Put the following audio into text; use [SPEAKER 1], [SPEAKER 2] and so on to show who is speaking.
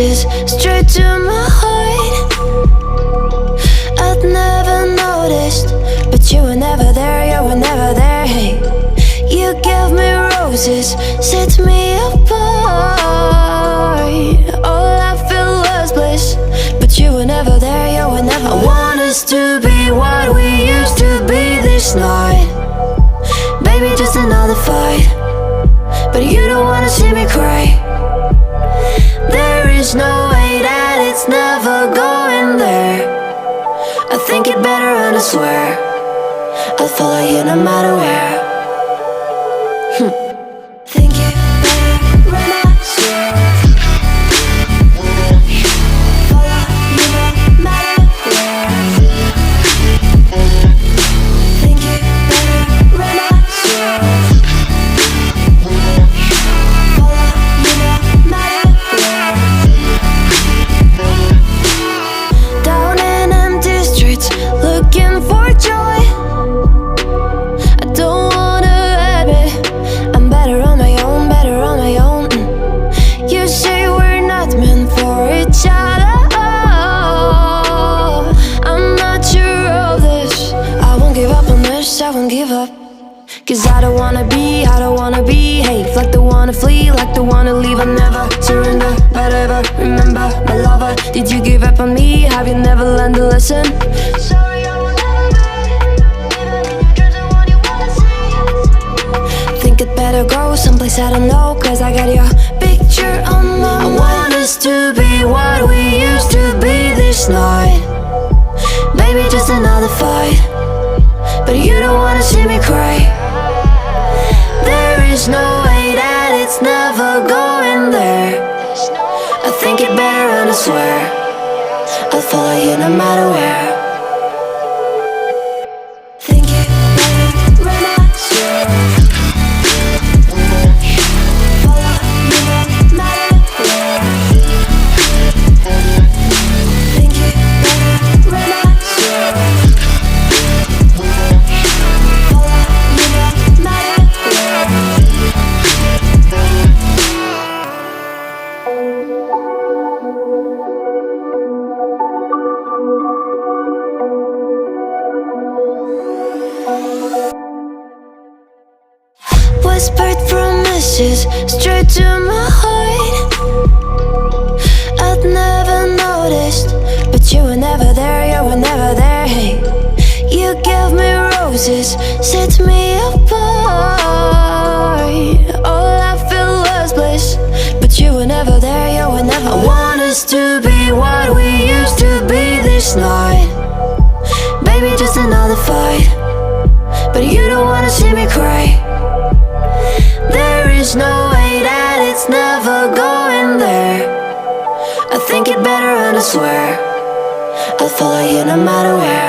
[SPEAKER 1] promises straight to my heart. I'd never noticed, but you were never there, you were never there. Hey, you gave me roses, set me apart. All I felt was bliss, but you were never there, you were never there. I want us to be what we used to be this night. Baby, just another fight, but you don't wanna see me cry. There is no way that it's never going there. I think it better and I swear I'll follow you no matter where. Think it better and I swear follow you no matter where. Think it better and I swear follow you no matter where. Down in empty streets, looking for joy. I don't wanna admit I'm better on my own, better on my own. You say we're not meant for each other. I'm not sure of this. I won't give up on this, I won't give up. Cause I don't wanna be, I don't wanna behave like the wanna flee, like the wanna leave. I'll never surrender, but ever remember my lover. Did you give up on me? Have you never learned to listen? Sorry, I will never be even in your dreams, the one you wanna see. Think it better go someplace I don't know, cause I got your picture on my mind. I want us to be what we used to be this night. Baby, just another fight, but you don't wanna see me cry. There is no way that it's never going there. I think it better and I swear I'll follow you no matter where. Think it better and I swear follow you no matter where. Think it better and I swear follow you no matter where. Whispered promises straight to my heart. I'd never noticed, but you were never there, you were never there. Hey, you gave me roses, set me apart. All I felt was bliss, but you were never there, you were never there. I want us to be what we used to be this night. Baby, just another fight, but you don't wanna see me cry. There is no way that it's never going there. I think it better and I swear I'll follow you no matter where.